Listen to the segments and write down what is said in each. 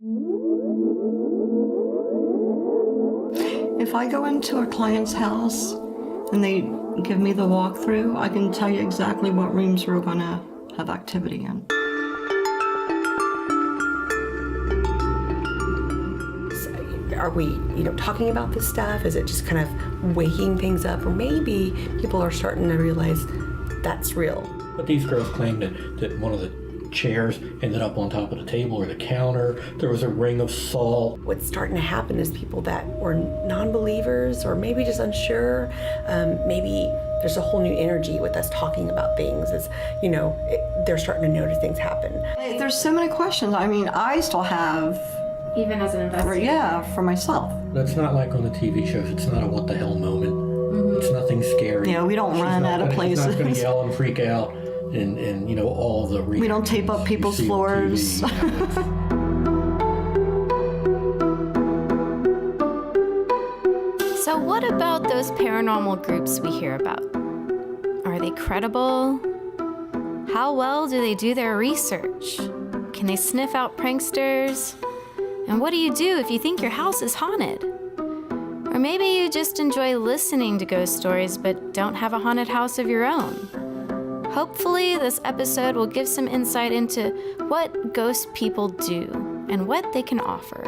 If I go into a client's house and they give me the walkthrough, I can tell you exactly what rooms we're going to have activity in. Are we, talking about this stuff? Is it just kind of waking things up? Or maybe people are starting to realize that's real. But these girls claim that one of the chairs ended up on top of the table or the counter. There was a ring of salt. What's starting to happen is people that were non-believers or maybe just unsure, maybe there's a whole new energy with us talking about things. They're starting to notice things happen. There's so many questions. I mean, I still have... Even as an investigator? Yeah, for myself. That's not like on the TV shows. It's not a what the hell moment. Mm-hmm. It's nothing scary. Yeah, we don't run out of places. She's not going to yell and freak out and all the we don't tape up people's floors. So what about those paranormal groups we hear about? Are they credible? How well do they do their research? Can they sniff out pranksters? And what do you do if you think your house is haunted? Or maybe you just enjoy listening to ghost stories but don't have a haunted house of your own. Hopefully this episode will give some insight into what ghost people do and what they can offer.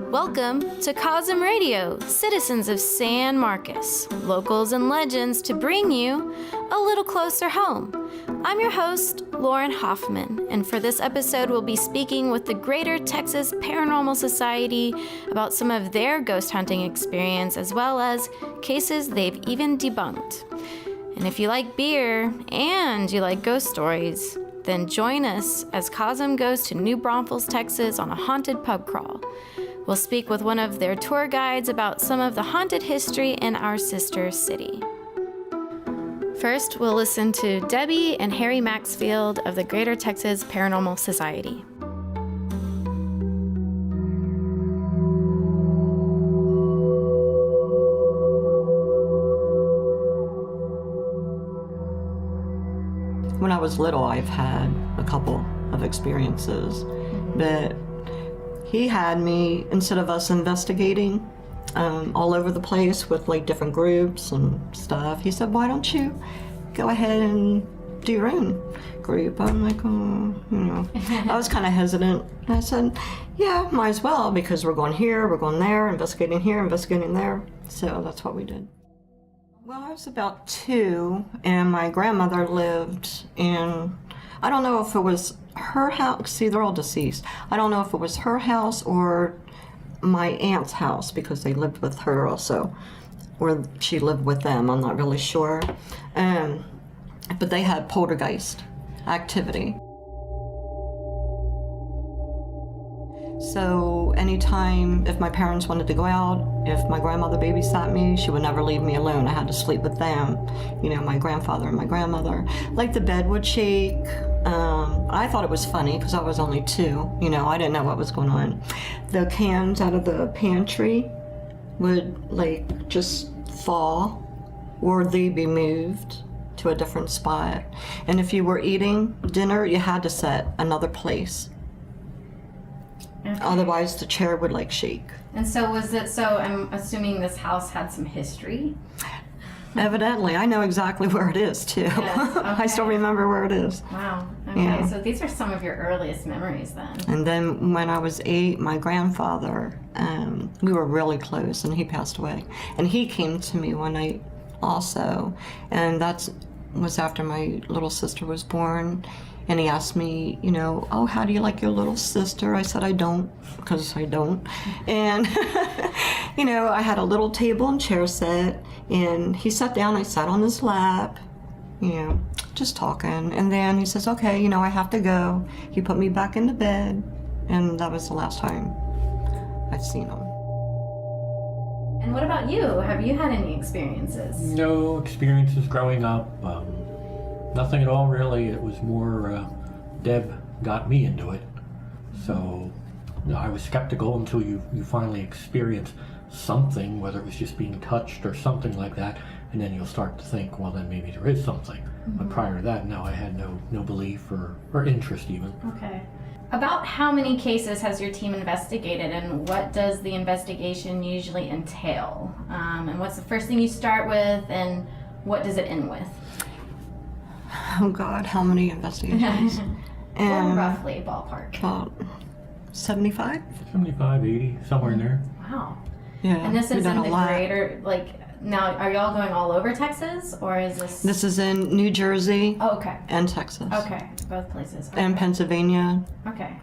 Welcome to COSMRadio, citizens of San Marcos, locals and legends to bring you a little closer home. I'm your host, Lauren Hoffman, and for this episode we'll be speaking with the Greater Texas Paranormal Society about some of their ghost hunting experience as well as cases they've even debunked. And if you like beer and you like ghost stories, then join us as COSM goes to New Braunfels, Texas on a haunted pub crawl. We'll speak with one of their tour guides about some of the haunted history in our sister city. First, we'll listen to Debbie and Harry Maxfield of the Greater Texas Paranormal Society. When I was little, I've had a couple of experiences, but he had me, instead of us investigating all over the place with like different groups and stuff, he said, why don't you go ahead and do your own group? I'm like, I was kind of hesitant. And I said, yeah, might as well, because we're going here, investigating here, investigating there. So that's what we did. Well, I was about 2, and my grandmother lived in, I don't know if it was her house, see, they're all deceased. I don't know if it was her house or my aunt's house, because they lived with her also, or she lived with them, I'm not really sure. But they had poltergeist activity. So anytime, if my parents wanted to go out, if my grandmother babysat me, she would never leave me alone. I had to sleep with them, my grandfather and my grandmother. Like the bed would shake. I thought it was funny because I was only 2, I didn't know what was going on. The cans out of the pantry would just fall, or they'd be moved to a different spot. And if you were eating dinner, you had to set another place. Okay. Otherwise the chair would shake. And so I'm assuming this house had some history? Evidently. I know exactly where it is too. Yes, okay. I still remember where it is. Wow. Okay, yeah. So these are some of your earliest memories then. And then when I was 8, my grandfather, we were really close and he passed away. And he came to me one night also, and that was after my little sister was born. And he asked me, oh, how do you like your little sister? I said, I don't, because I don't. And, I had a little table and chair set, and he sat down, I sat on his lap, just talking. And then he says, okay, I have to go. He put me back in the bed, and that was the last time I'd seen him. And what about you? Have you had any experiences? No experiences growing up. Nothing at all, really. It was more Deb got me into it. So I was skeptical until you finally experience something, whether it was just being touched or something like that, and then you'll start to think, well, then maybe there is something. Mm-hmm. But prior to that, no, I had no belief or interest even. Okay. About how many cases has your team investigated, and what does the investigation usually entail? And what's the first thing you start with, and what does it end with? Oh God, how many investigations? Or roughly, ballpark. About 75? 75, 80, somewhere in there. Wow. Yeah. And this we've is in done the a lot. greater, now, are y'all going all over Texas, or is this? This is in New Jersey Oh, okay. and Texas. Okay, both places. Okay. And Pennsylvania, Okay.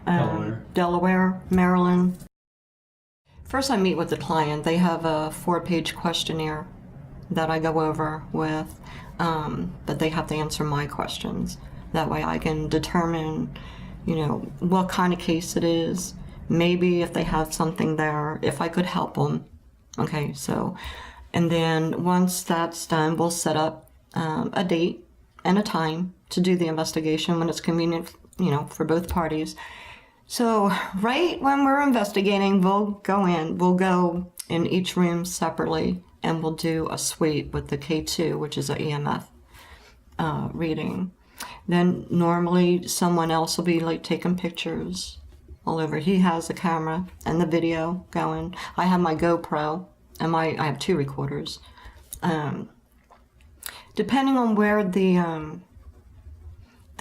Delaware, Maryland. First I meet with the client. They have a 4-page questionnaire that I go over with, but they have to answer my questions. That way I can determine, what kind of case it is, maybe if they have something there, if I could help them. Okay, so, and then once that's done, we'll set up a date and a time to do the investigation when it's convenient, for both parties. So right when we're investigating, we'll go in each room separately, and we'll do a sweep with the K2, which is an EMF reading. Then normally someone else will be taking pictures all over. He has the camera and the video going. I have my GoPro, and I have 2 recorders. Depending on where the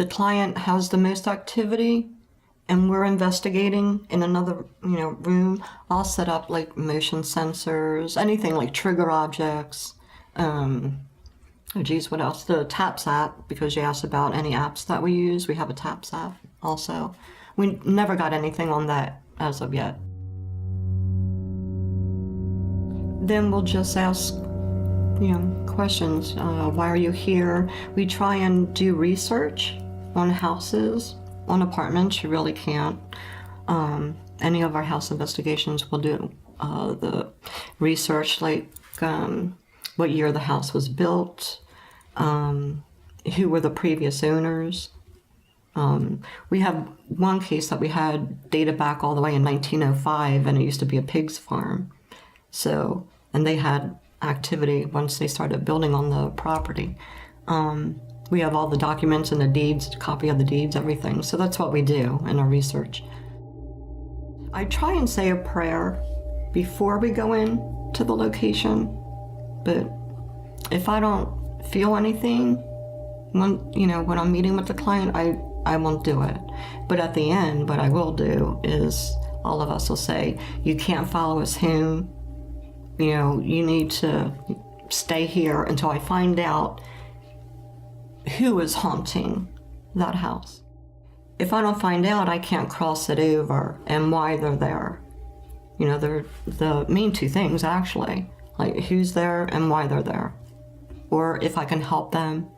client has the most activity, and we're investigating in another room, I'll set up motion sensors, anything like trigger objects. What else? The TAPS app, because you asked about any apps that we use. We have a TAPS app also. We never got anything on that as of yet. Then we'll just ask, questions. Why are you here? We try and do research on houses. On apartments, you really can't. Any of our house investigations will do the research, what year the house was built, who were the previous owners. We have one case that we had dated back all the way in 1905, and it used to be a pig's farm. So, and they had activity once they started building on the property. We have all the documents and the deeds, copy of the deeds, everything. So that's what we do in our research. I try and say a prayer before we go in to the location, but if I don't feel anything, when I'm meeting with the client, I won't do it. But at the end, what I will do is all of us will say, you can't follow us home. You need to stay here until I find out who is haunting that house. If I don't find out, I can't cross it over and why they're there. They're the main 2 things, actually, who's there and why they're there. Or if I can help them.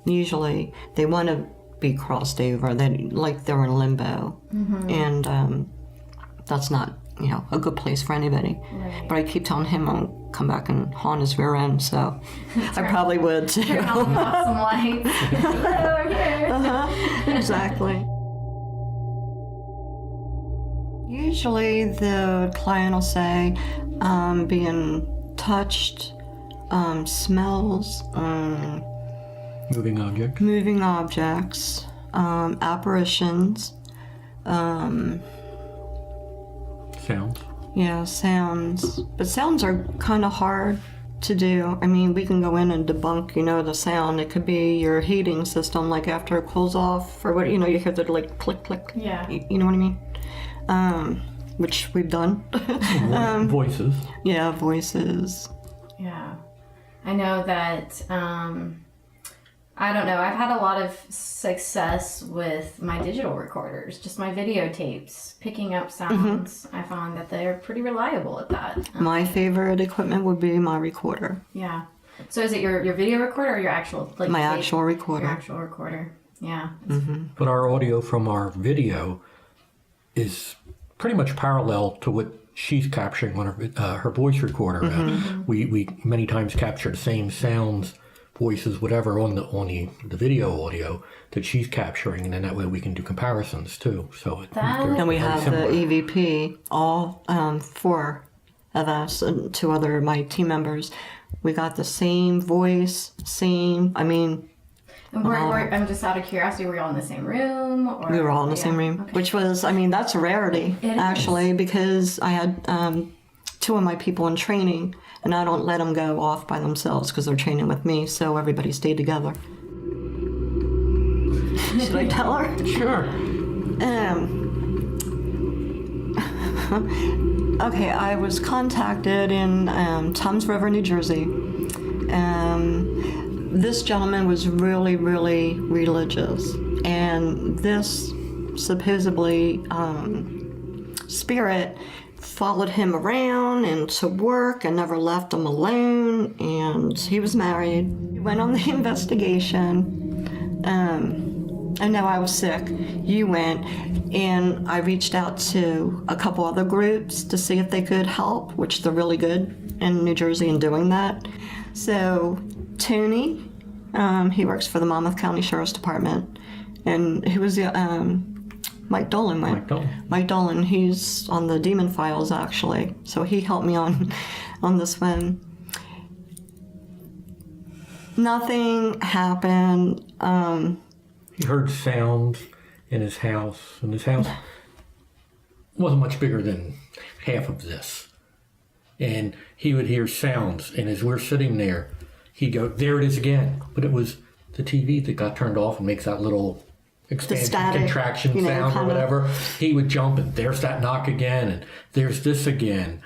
Usually they want to be crossed over, they're in limbo. Mm-hmm. And that's not, a good place for anybody. Right. But I keep telling him I'll come back and haunt his rear end, so I probably would too. Turn off some lights. Over here. Exactly. Usually the client will say being touched, smells, Moving objects, apparitions, sounds. Yeah, sounds. But sounds are kind of hard to do. I mean, we can go in and debunk, the sound. It could be your heating system, after it cools off, or what, you hear the click, click. Yeah. You know what I mean? Which we've done. Voices. Yeah, voices. Yeah. I know that, I don't know, I've had a lot of success with my digital recorders, just my videotapes, picking up sounds. Mm-hmm. I found that they're pretty reliable at that. My favorite equipment would be my recorder. Yeah. So is it your video recorder or your actual, my actual recorder. Your actual recorder. Yeah. Mm-hmm. But our audio from our video is pretty much parallel to what she's capturing on her voice recorder. Mm-hmm. We many times capture the same sounds, voices, whatever on the video audio that she's capturing, and then that way we can do comparisons too. So and we have the EVP, all 4 of us and 2 other my team members. We got the same voice, And I'm just out of curiosity, were you all in the same room? Or? We were all in the same room, okay. which was, I mean, that's a rarity, actually, because I had two of my people in training, and I don't let them go off by themselves because they're training with me, so everybody stayed together. Should I tell her? Sure. Okay, I was contacted in Toms River, New Jersey. This gentleman was really, really religious, and this supposedly spirit followed him around and to work and never left him alone, and he was married. We went on the investigation. I know I was sick. You went, and I reached out to a couple other groups to see if they could help, which they're really good in New Jersey in doing that. So Tony, he works for the Monmouth County Sheriff's Department, and he was the Mike Dolan went. Mike Dolan, he's on the Demon Files actually, so he helped me on this one. Nothing happened. He heard sounds in his house, and his house wasn't much bigger than half of this. And he would hear sounds, and as we're sitting there, he'd go, "There it is again." But it was the TV that got turned off and makes that little expansion, static, contraction sound or whatever. He would jump, and there's that knock again, and there's this again.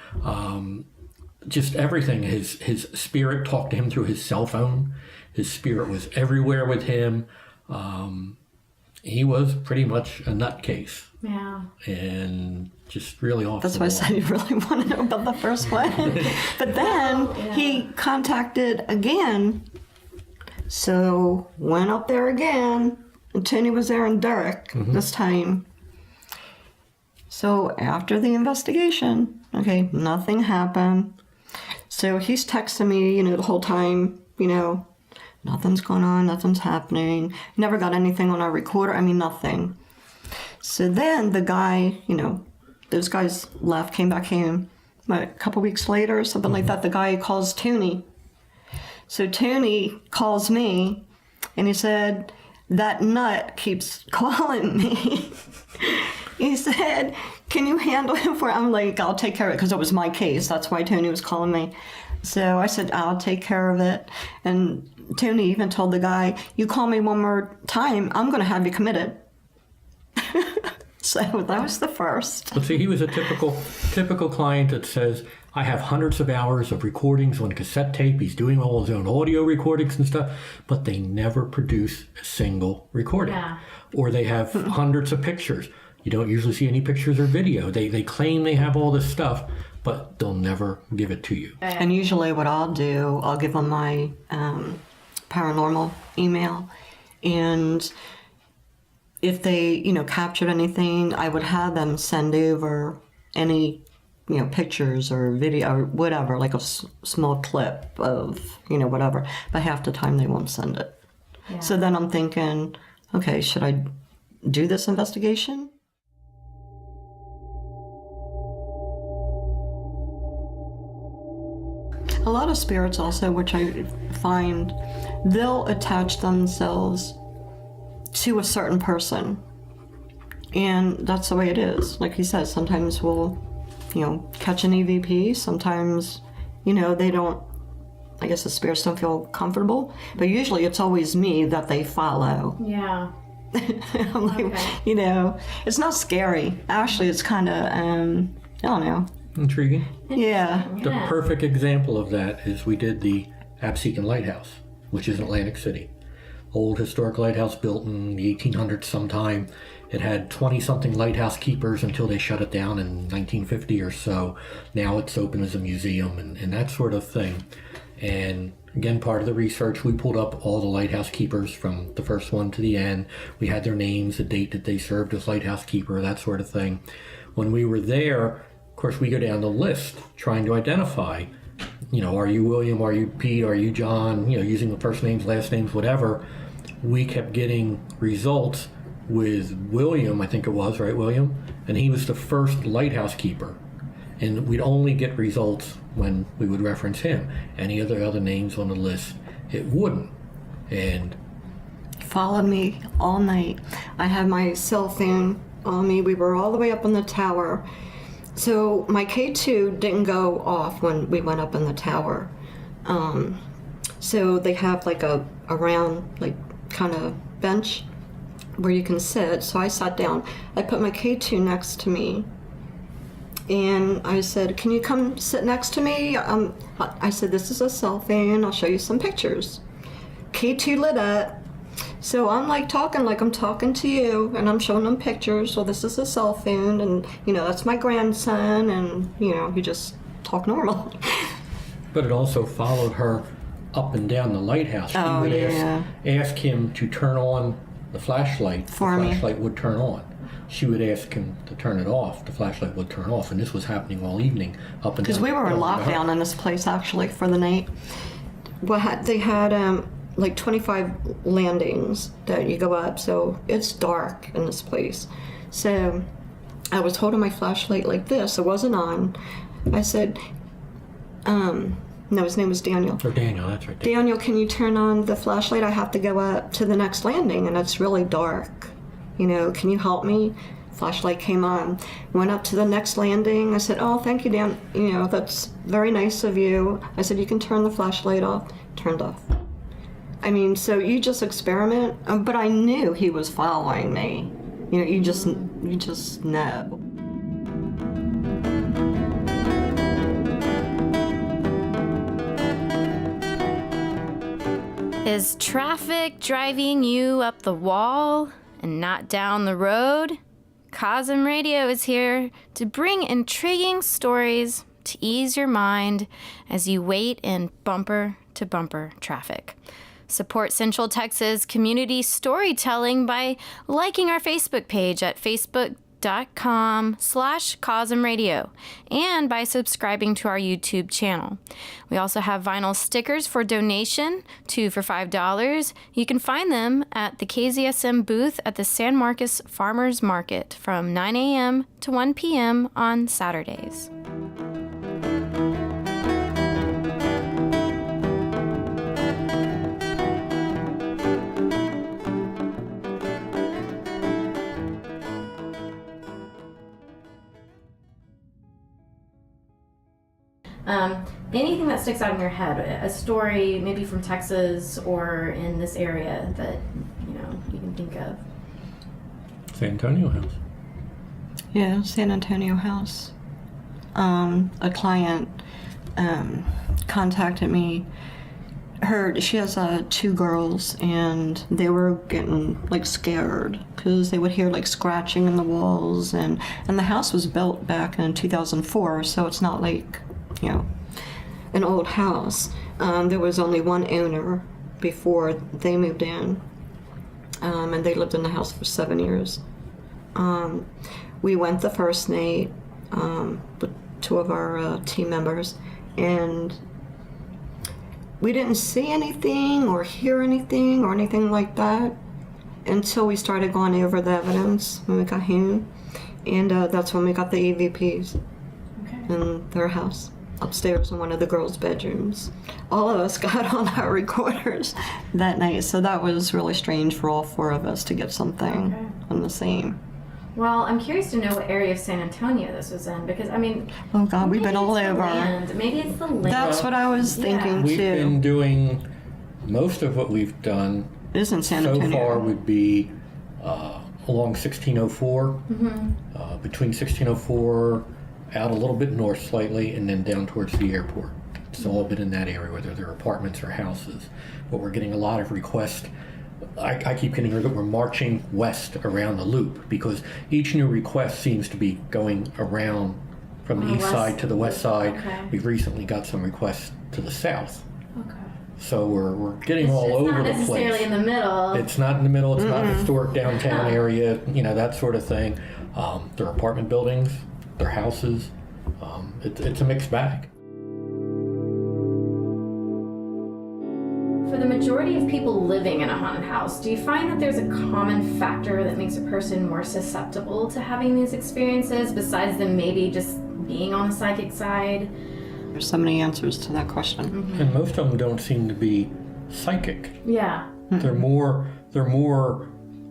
Just everything. His spirit talked to him through his cell phone. His spirit was everywhere with him. He was pretty much a nutcase. Yeah. And just really off. That's why I said you really want to know about the first one. But then he contacted again. So went up there again. And Tony was there in Derrick this time. So after the investigation, okay, nothing happened. So he's texting me, the whole time, nothing's going on, nothing's happening. Never got anything on our recorder. Nothing. So then the guy, those guys left, came back home. A couple weeks later, something like that, the guy calls Tony. So Tony calls me, and he said, "That nut keeps calling me." He said, "Can you handle it for?" I'm like, "I'll take care of it," because it was my case. That's why Tony was calling me. So I said, "I'll take care of it." And Tony even told the guy, "You call me one more time, I'm going to have you committed." So that was the first. But see, he was a typical client that says, "I have hundreds of hours of recordings on cassette tape." He's doing all his own audio recordings and stuff, but they never produce a single recording. Yeah. Or they have hundreds of pictures. You don't usually see any pictures or video. They claim they have all this stuff, but they'll never give it to you. And usually what I'll do, I'll give them my paranormal email, and if they, captured anything, I would have them send over any, pictures or video or whatever, like a small clip of, whatever. But half the time they won't send it. Yeah. So then I'm thinking, okay, should I do this investigation? A lot of spirits also, which I find, they'll attach themselves to a certain person, and that's the way it is. Like he says, sometimes we'll catch an EVP, sometimes they don't, I guess the spirits don't feel comfortable, but usually it's always me that they follow. Yeah. I'm like, Okay. It's not scary, actually. It's kind of I don't know, Intriguing. yeah. The perfect example of that is we did the Absecon Lighthouse, which is in Atlantic City. Old historic lighthouse built in the 1800s sometime. It had 20-something lighthouse keepers until they shut it down in 1950 or so. Now it's open as a museum and that sort of thing. And again, part of the research, we pulled up all the lighthouse keepers from the first one to the end. We had their names, the date that they served as lighthouse keeper, that sort of thing. When we were there, of course, we go down the list trying to identify, are you William, are you Pete, are you John, using the first names, last names, whatever. We kept getting results with William, I think it was, right, William? And he was the first lighthouse keeper. And we'd only get results when we would reference him. Any of the other names on the list, it wouldn't. And followed me all night. I had my cell phone on me. We were all the way up in the tower. So my K2 didn't go off when we went up in the tower. So they have like a round, like kind of bench where you can sit. So I sat down. I put my K2 next to me. And I said, can you come sit next to me? I said, this is a cell phone. I'll show you some pictures. K2 lit up. So I'm like talking like I'm talking to you, and I'm showing them pictures. Well, this is a cell phone, and that's my grandson, and you just talk normal. But it also followed her up and down the lighthouse. She would ask him to turn on the flashlight. For the me. flashlight would turn on. She would ask him to turn it off. The flashlight would turn off, and this was happening all evening up and down. Because we were in lockdown in this place actually for the night. They had like 25 landings that you go up, so it's dark in this place. So I was holding my flashlight like this. It wasn't on. I said, no, his name was Daniel. Or Daniel, that's right. Daniel, can you turn on the flashlight? I have to go up to the next landing, and it's really dark. Can you help me? Flashlight came on. Went up to the next landing. I said, oh, thank you, Dan. That's very nice of you. I said, you can turn the flashlight off. Turned off. I mean, so you just experiment. But I knew he was following me. You just know. Is traffic driving you up the wall and not down the road? COSMRadio is here to bring intriguing stories to ease your mind as you wait in bumper-to-bumper traffic. Support Central Texas community storytelling by liking our Facebook page at facebook.com/COSMRadio and by subscribing to our YouTube channel. We also have vinyl stickers for donation, 2 for $5. You can find them at the KZSM booth at the San Marcos Farmers Market from 9 a.m. to 1 p.m. on Saturdays. Anything that sticks out in your head, a story maybe from Texas or in this area that you can think of. San Antonio house. Yeah, San Antonio house. A client contacted me. She has 2 girls, and they were getting like scared because they would hear like scratching in the walls, and the house was built back in 2004, so it's not like an old house. There was only one owner before they moved in, and they lived in the house for 7 years. We went the first night with 2 of our team members, and we didn't see anything or hear anything or anything like that until we started going over the evidence when we got home, and that's when we got the EVPs in their house. Upstairs in one of the girls' bedrooms. All of us got on our recorders that night, so that was really strange for all 4 of us to get something on the same. Well, I'm curious to know what area of San Antonio this was in, because oh God, we've been all over. Maybe it's the land. That's what I was thinking We've too. been doing most of what we've done It in San so Antonio. far would be along 1604, between 1604, out a little bit north slightly, and then down towards the airport. It's all been in that area, whether they're apartments or houses. But we're getting a lot of requests. I keep getting that we're marching west around the loop, because each new request seems to be going around from the east side to the west side. Okay. We've recently got some requests to the south. Okay. So we're getting all over the place. It's not necessarily in the middle. It's not in the middle. It's not historic downtown area, that sort of thing. They're apartment buildings, they're houses. It's a mixed bag. For the majority of people living in a haunted house, do you find that there's a common factor that makes a person more susceptible to having these experiences, besides them maybe just being on the psychic side? There's so many answers to that question. And most of them don't seem to be psychic. Yeah. They're more they're more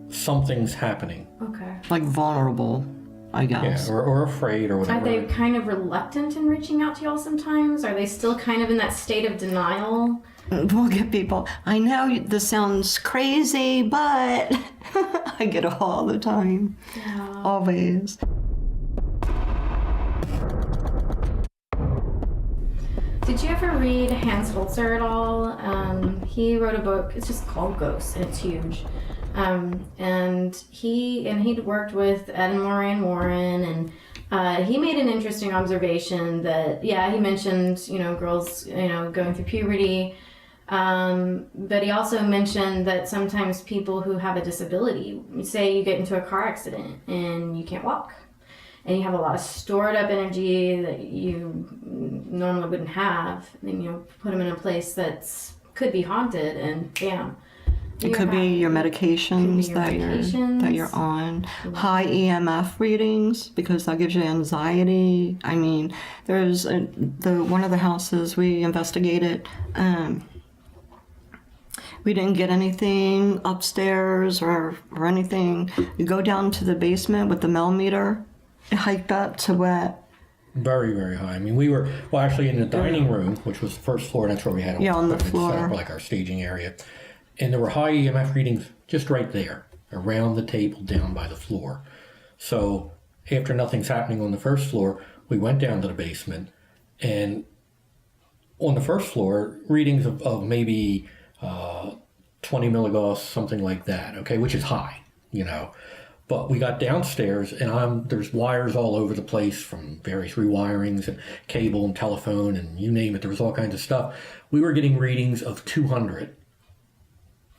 something's happening. Okay. Like vulnerable, I guess. Yeah, or afraid or whatever. Are they kind of reluctant in reaching out to y'all sometimes? Are they still kind of in that state of denial? We'll get people, I know this sounds crazy, but I get it all the time. Yeah. Always. Did you ever read Hans Holzer at all? He wrote a book, it's just called Ghosts, and it's huge. And he'd worked with Ed and Lorraine Warren, and he made an interesting observation that, yeah, he mentioned, girls, going through puberty. But he also mentioned that sometimes people who have a disability, say you get into a car accident and you can't walk, and you have a lot of stored up energy that you normally wouldn't have, and put them in a place that's could be haunted, and bam. It could be your medications that you're on. High EMF readings, because that gives you anxiety. I mean, there's one of the houses we investigated. We didn't get anything upstairs or anything. You go down to the basement with the millimeter, hiked up to what? Very, very high. I mean, we were, actually in the dining room, which was the first floor, that's where we had on the equipment set floor, up, like our staging area. And there were high EMF readings just right there, around the table, down by the floor. So after nothing's happening on the first floor, we went down to the basement, and on the first floor, readings of maybe 20 milligauss, something like that, okay, which is high, But we got downstairs, and there's wires all over the place from various rewirings and cable and telephone and you name it. There was all kinds of stuff. We were getting readings of 200.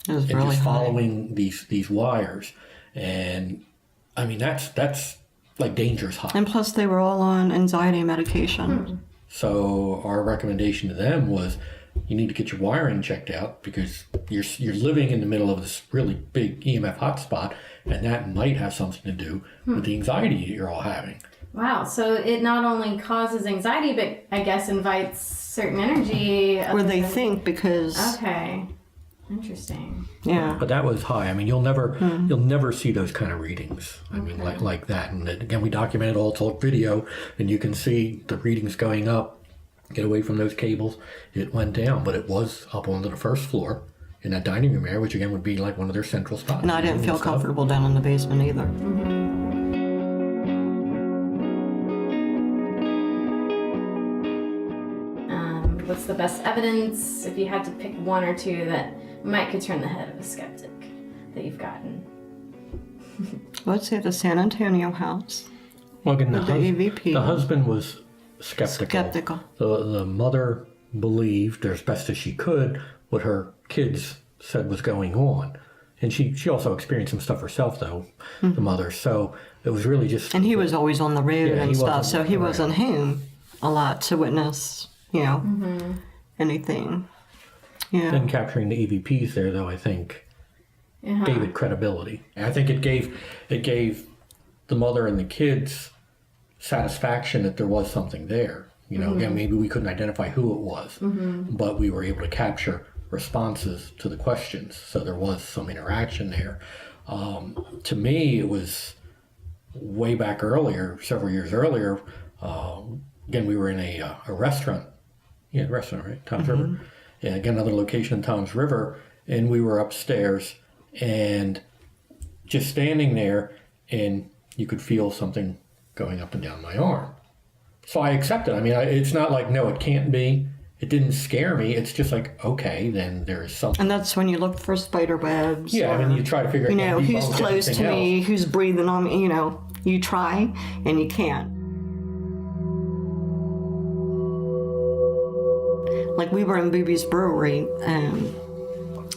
It was and really just high. following these wires, and I mean that's like dangerous high. And plus, they were all on anxiety medication. So our recommendation to them was, you need to get your wiring checked out, because you're living in the middle of this really big EMF hotspot, and that might have something to do with the anxiety you're all having. Wow, so it not only causes anxiety, but I guess invites certain energy. Where they think, because Okay. Interesting. yeah. But that was high. I mean, you'll never see those kind of readings. I mean, like that. And again, we documented all to video, and you can see the readings going up. Get away from those cables. It went down, but it was up onto the first floor in that dining room area, which again would be like one of their central spots. And I didn't feel comfortable down in the basement either. What's the best evidence, if you had to pick one or two that could turn the head of a skeptic that you've gotten? Let's say the San Antonio house. Well, again, the EVP. The husband was skeptical. The mother believed, as best as she could, what her kids said was going on. And she also experienced some stuff herself, though, the mother. So it was really just... And he was always on the road and stuff, so he around. wasn't home a lot to witness, anything. Yeah. Then capturing the EVPs there, though, I think gave it credibility. And I think it gave the mother and the kids satisfaction that there was something there. Again, maybe we couldn't identify who it was, but we were able to capture responses to the questions. So there was some interaction there. To me, it was way back earlier, several years earlier. Again, we were in a restaurant. Yeah, restaurant, right? Tom's River. Yeah, again, another location in Tom's River. And we were upstairs and just standing there, and you could feel something going up and down my arm. So I accepted. I mean, it's not like, no, it can't be. It didn't scare me. It's just like, okay, then there's something. And that's when you look for spider webs. Yeah, I mean, you try to figure out, who's close to me, who's breathing on me, you try and you can't. Like, we were in Booby's Brewery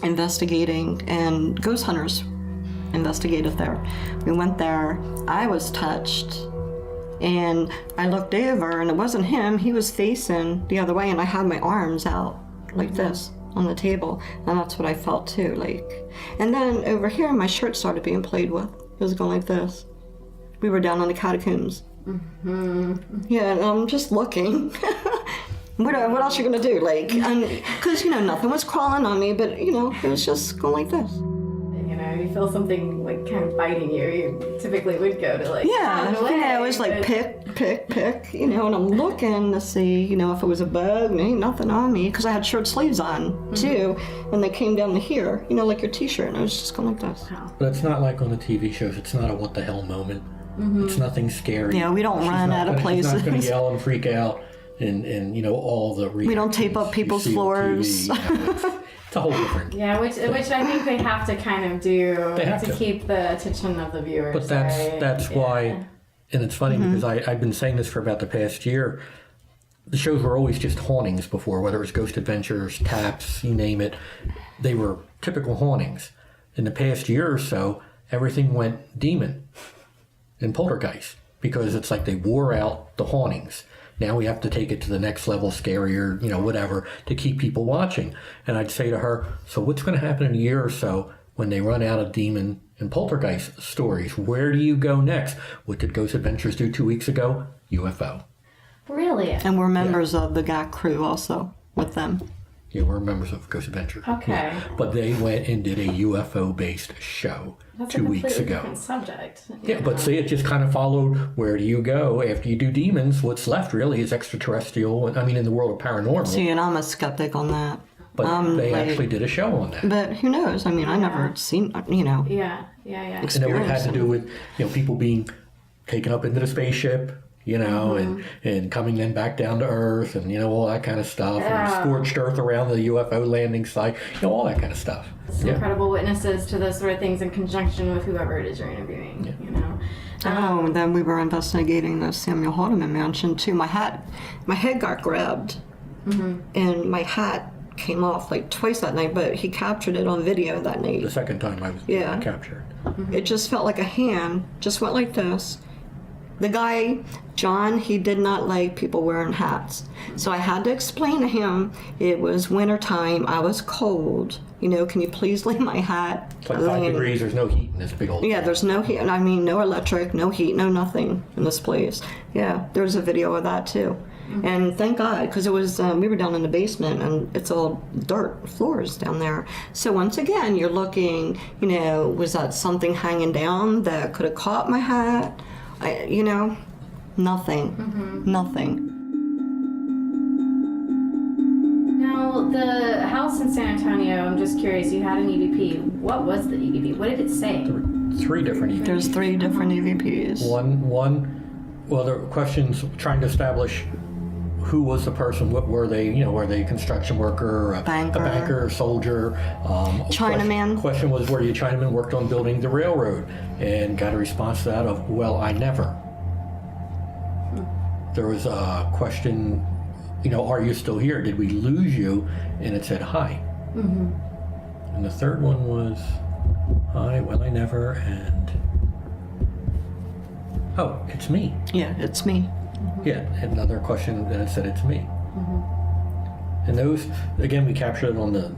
investigating, and ghost hunters investigated there. We went there. I was touched, and I looked over, and it wasn't him. He was facing the other way, and I had my arms out like this on the table, and that's what I felt too. And then over here, my shirt started being played with. It was going like this. We were down in the catacombs. Yeah, and I'm just looking. What else are you gonna do? Because nothing was crawling on me, but it was just going like this. feel something like kind of biting you, you typically would go to like Yeah, out of the way, it was like but- pick, and I'm looking to see, if it was a bug, and ain't nothing on me, because I had short sleeves on, too, and they came down to here, like your t-shirt, and I was just going like this. But it's not like on the TV shows. It's not a what the hell moment. It's nothing scary. Yeah, we don't She's run not out of gonna- She's not going places. to yell and freak out and all the We don't tape up reactions you people's see on floors. TV, it's a whole different. Yeah, which I think they have to kind of do They have to. keep the attention of the viewers. But that's right? why, Yeah. and it's funny because I've been saying this for about the past year. The shows were always just hauntings before, whether it was Ghost Adventures, Taps, you name it. They were typical hauntings. In the past year or so, everything went demon and poltergeist because it's like they wore out the hauntings. Now we have to take it to the next level, scarier, whatever, to keep people watching. And I'd say to her, so what's going to happen in a year or so when they run out of demon and poltergeist stories? Where do you go next? What did Ghost Adventures do 2 weeks ago? UFO. Really? And we're members of the GAC crew also with them. Yeah, we're members of Ghost Adventures. Okay. Yeah. But they went and did a UFO-based show That's 2 a weeks completely ago. different subject. Yeah, but see, it just kind of followed. Where do you go after you do demons? What's left really is extraterrestrial. I mean, in the world of paranormal. See, and I'm a skeptic on that. But they actually did a show on that. But who knows? I mean, I never seen, Yeah. And then it had to do with people being taken up into the spaceship, and coming then back down to Earth, and all that kind of stuff, and scorched Earth around the UFO landing site, all that kind of stuff. Some incredible witnesses to those sort of things in conjunction with whoever it is you're interviewing. Oh, and then we were investigating the Samuel Haldeman mansion too. My head got grabbed, and my hat came off like twice that night, but he captured it on video that night. The second time I was captured. It just felt like a hand just went like this. The guy, John, he did not like people wearing hats. So I had to explain to him it was wintertime, I was cold. Can you please leave my hat? It's like 5 degrees, there's no heat in this big old... Yeah, there's no heat. I mean, no electric, no heat, no nothing in this place. Yeah, there's a video of that too. And thank God, because it was, we were down in the basement and it's all dirt floors down there. So once again, you're looking, was that something hanging down that could have caught my hat? Nothing. Nothing. Now, the house in San Antonio, I'm just curious, you had an EVP. What was the EVP? What did it say? 3 different EVPs. There's 3 different EVPs. Well, the questions trying to establish who was the person, what were they, were they a construction worker, a banker, a soldier. Chinaman. Question was, were you a Chinaman, worked on building the railroad? And got a response to that of, well, I never. There was a question, are you still here? Did we lose you? And it said, hi. And the third one was, hi, well, I never, and, oh, it's me. Yeah, it's me. Yeah, and another question, and it said it's me. And those, again, we captured it on the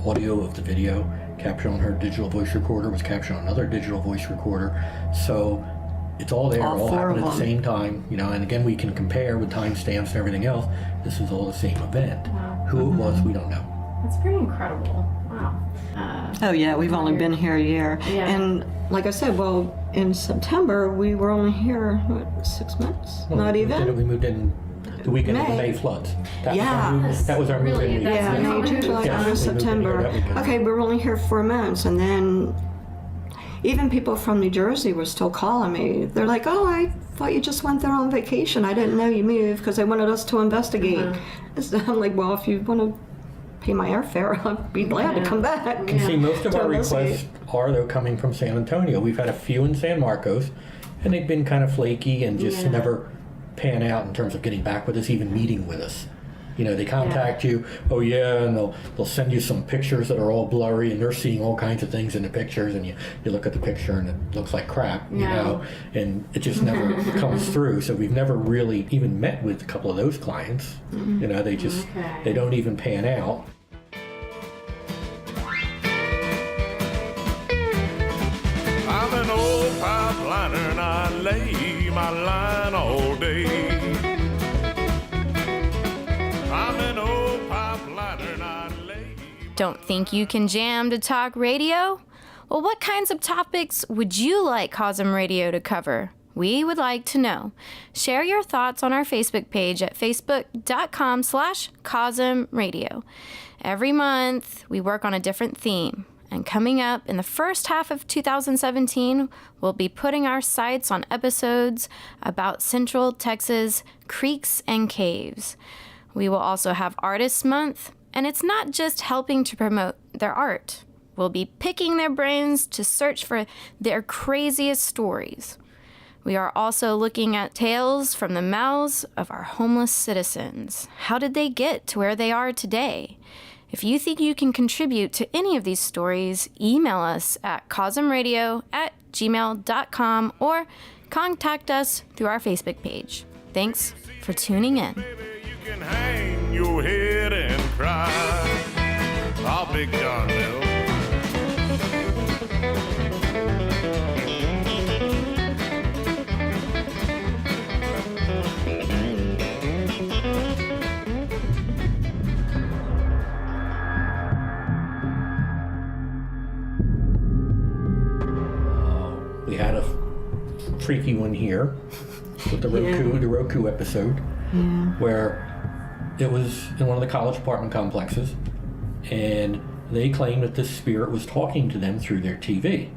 audio of the video, captured on her digital voice recorder, was captured on another digital voice recorder. So it's all there, all 4 happened of at the them. same time, and again, we can compare with timestamps and everything else. This is all the same event. Wow. Who it was, we don't know. That's pretty incredible. Wow. Oh yeah, we've only been here a year. Yeah. And like I said, well, in September, we were only here, 6 months? Not even? We moved in the weekend of the May. May floods. Yeah. That was our Really, move-in that's- weekend. Yeah, May, June, July, Yeah, August, we moved in September. here that weekend. Okay, we were only here 4 months, and then even people from New Jersey were still calling me. They're like, oh, I thought you just went there on vacation. I didn't know you moved because they wanted us to investigate. So I'm like, well, if you want to pay my airfare, I'd be glad to come back. You see, most of To our investigate. requests are, though, coming from San Antonio. We've had a few in San Marcos, and they've been kind of flaky and just never pan out in terms of getting back with us, even meeting with us. They contact you, oh yeah, and they'll send you some pictures that are all blurry, and they're seeing all kinds of things in the pictures, and you look at the picture and it looks like crap, and it just never comes through. So we've never really even met with a couple of those clients. They just, they don't even pan out. I'm an old pipeliner and I lay my line all day. I'm an old pipeliner and I lay. Don't think you can jam to talk radio? Well, what kinds of topics would you like COSMRadio to cover? We would like to know. Share your thoughts on our Facebook page at facebook.com/COSMRadio. Every month, we work on a different theme. And coming up in the first half of 2017, we'll be putting our sights on episodes about Central Texas creeks and caves. We will also have Artists Month, and it's not just helping to promote their art. We'll be picking their brains to search for their craziest stories. We are also looking at tales from the mouths of our homeless citizens. How did they get to where they are today? If you think you can contribute to any of these stories, email us at cosmradio@gmail.com or contact us through our Facebook page. Thanks for tuning in. Baby, you can hang your head and cry. Oh, Big John Mills. We had a freaky one here with the Roku episode, where it was in one of the college apartment complexes, and they claimed that this spirit was talking to them through their TV.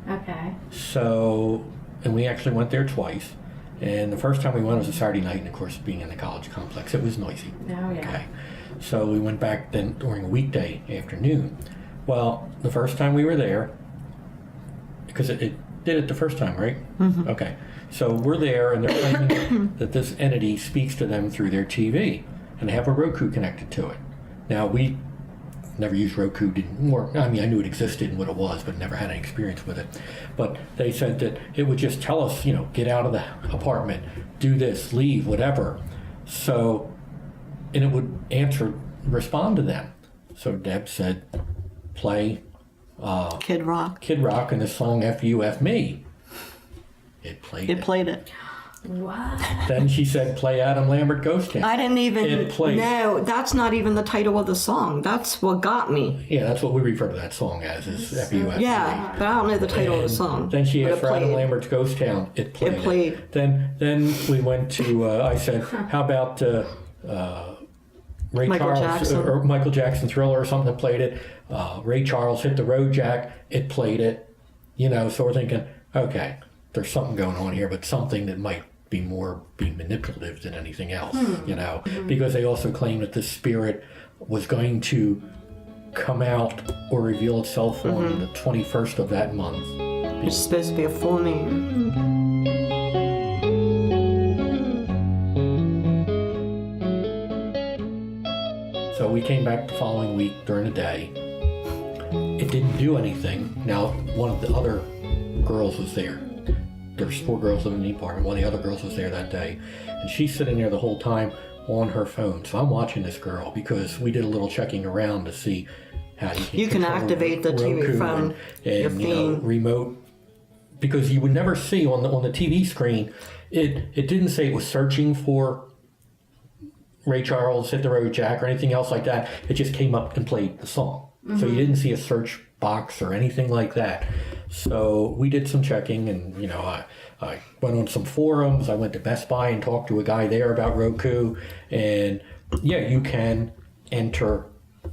Okay. So, and we actually went there twice, and the first time we went was a Saturday night, and of course, being in the college complex, it was noisy. Oh, yeah. Okay. So we went back then during a weekday afternoon. Well, the first time we were there, because it did it the first time, right? Mm-hmm. Okay. So we're there, and they're claiming that this entity speaks to them through their TV, and they have a Roku connected to it. Now, we never used Roku, I knew it existed and what it was, but never had any experience with it. But they said that it would just tell us, get out of the apartment, do this, leave, whatever. So, and it would respond to them. So Deb said, play Kid Rock. and the song F You, F Me. It played it. What? Then she said, play Adam Lambert Ghost Town. I didn't even... It played. No, that's not even the title of the song. That's what got me. Yeah, that's what we refer to that song as, is F You, F Me. Yeah, but I don't know the title of the song. Then she But asked it for Adam played. Lambert's Ghost Town. It played. It played. Then we went to, I said, how about Ray Michael Charles, Jackson. or Michael Jackson Thriller or something that played it. Ray Charles Hit the Road Jack. It played it. So we're thinking, okay, there's something going on here, but something that might be more being manipulative than anything else, because they also claim that this spirit was going to come out or reveal itself on the 21st of that month. It's supposed to be a full moon. So we came back the following week during the day. It didn't do anything. Now, one of the other girls was there. There's 4 girls living in the apartment. One of the other girls was there that day. And she's sitting there the whole time on her phone. So I'm watching this girl because we did a little checking around to see how you can control activate the TV Roku phone, your and theme. remote. Because you would never see on the TV screen, it didn't say it was searching for Ray Charles, Hit the Road Jack, or anything else like that. It just came up and played the song. So you didn't see a search box or anything like that. So we did some checking, and I went on some forums. I went to Best Buy and talked to a guy there about Roku. And yeah, you can enter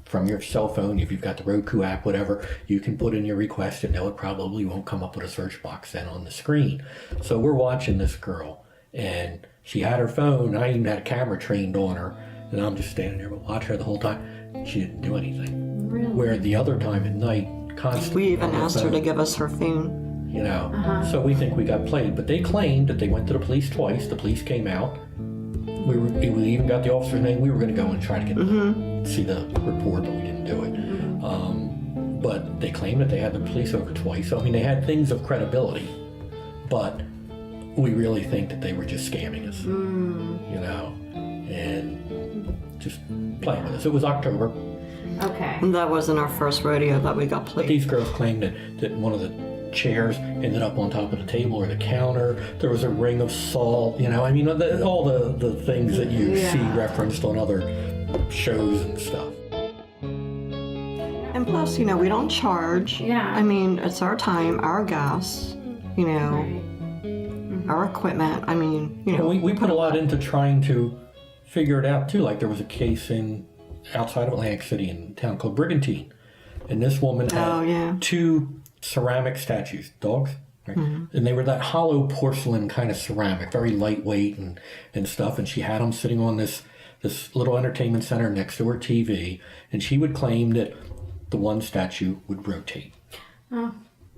from your cell phone, if you've got the Roku app, whatever, you can put in your request, and no, it probably won't come up with a search box then on the screen. So we're watching this girl, and she had her phone. I even had a camera trained on her, and I'm just standing there watching her the whole time. She didn't do anything. Really? Where the other time at night, constantly. We even on her asked her to phone, give us her phone. So we think we got played. But they claimed that they went to the police twice. The police came out. We even got the officer's name. We were going to go and try to get see the report, but we didn't do it. But they claimed that they had the police over twice. So, they had things of credibility. But we really think that they were just scamming us, and just playing with us. It was October. Okay. That wasn't our first rodeo that we got But played. these girls claimed that one of the chairs ended up on top of the table or the counter. There was a ring of salt, all the things that you see referenced on other shows and stuff. And And plus, you know, we don't charge. Yeah. I mean, it's our time, our gas, you know, our equipment. I mean, you know. We put a lot into trying to figure it out too. Like there was a case outside of Atlantic City in a town called Brigantine. And this woman had 2 ceramic statues, dogs, right? And they were that hollow porcelain kind of ceramic, very lightweight and stuff. And she had them sitting on this little entertainment center next to her TV. And she would claim that the one statue would rotate. Oh.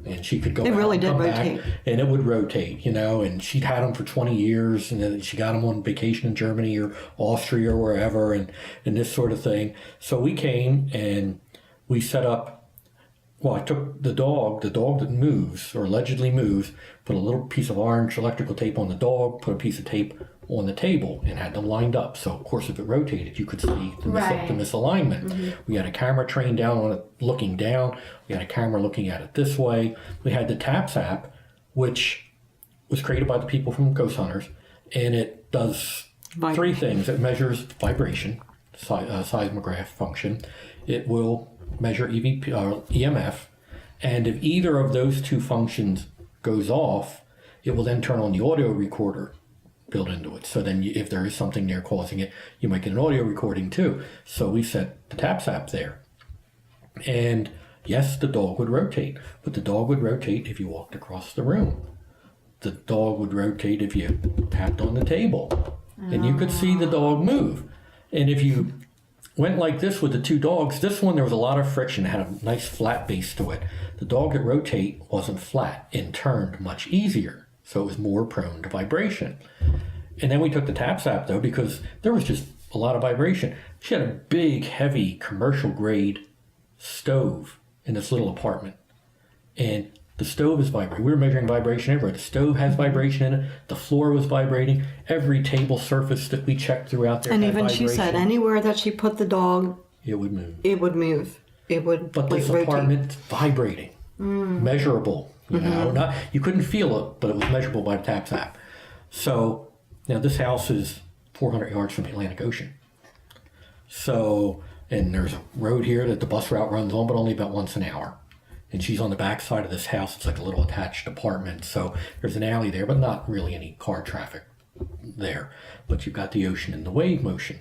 And she could go It out really and did come rotate. back, and it would rotate, you know, and she'd had them for 20 years, and then she got them on vacation in Germany or Austria or wherever, and this sort of thing. So we came and we set up, well, I took the dog that moves, or allegedly moves, put a little piece of orange electrical tape on the dog, put a piece of tape on the table, and had them lined up. So, of course, if it rotated, you could see the misalignment. We had a camera trained down on it, looking down. We had a camera looking at it this way. We had the TAPS app, which was created by the people from Ghost Hunters, and it does 3 things. It measures vibration, seismograph function. It will measure EMF, and if either of those 2 functions goes off, it will then turn on the audio recorder built into it. So then if there is something there causing it, you might get an audio recording too. So we set the TAPS app there. And yes, the dog would rotate, but the dog would rotate if you walked across the room. The dog would rotate if you tapped on the table. And you could see the dog move. And if you went like this with the 2 dogs, this one there was a lot of friction, it had a nice flat base to it. The dog at rotate wasn't flat and turned much easier, so it was more prone to vibration. And then we took the TAPS app though, because there was just a lot of vibration. She had a big, heavy, commercial grade stove in this little apartment, and the stove is vibrating. We were measuring vibration everywhere. The stove has vibration in it. The floor was vibrating. Every table surface that we checked throughout there And had even vibration. she said anywhere that she put the dog, It would move. it would move. It would But this rotate. apartment's vibrating, measurable. You know, you couldn't feel it, but it was measurable by the TAPS app. So now this house is 400 yards from the Atlantic Ocean. So, and there's a road here that the bus route runs on, but only about once an hour. And she's on the back side of this house. It's like a little attached apartment. So there's an alley there, but not really any car traffic there. But you've got the ocean and the wave motion.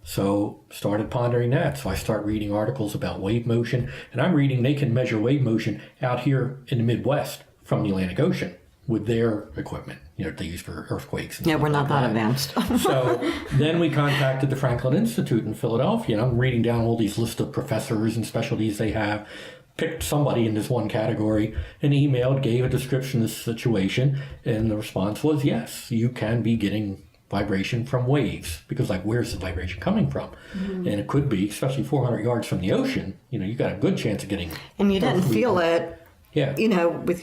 So started pondering that. So I start reading articles about wave motion. And I'm reading they can measure wave motion out here in the Midwest from the Atlantic Ocean with their equipment, you know, they use for earthquakes. And Yeah, stuff we're not like that advanced. So then we contacted the Franklin Institute in Philadelphia, and I'm reading down all these lists of professors and specialties they have, picked somebody in this one category, and emailed, gave a description of the situation, and the response was, yes, you can be getting vibration from waves, because like, where's the vibration coming from? And it could be, especially 400 yards from the ocean, you know, you got a good chance of getting... And you didn't feel it, Yeah. you know, with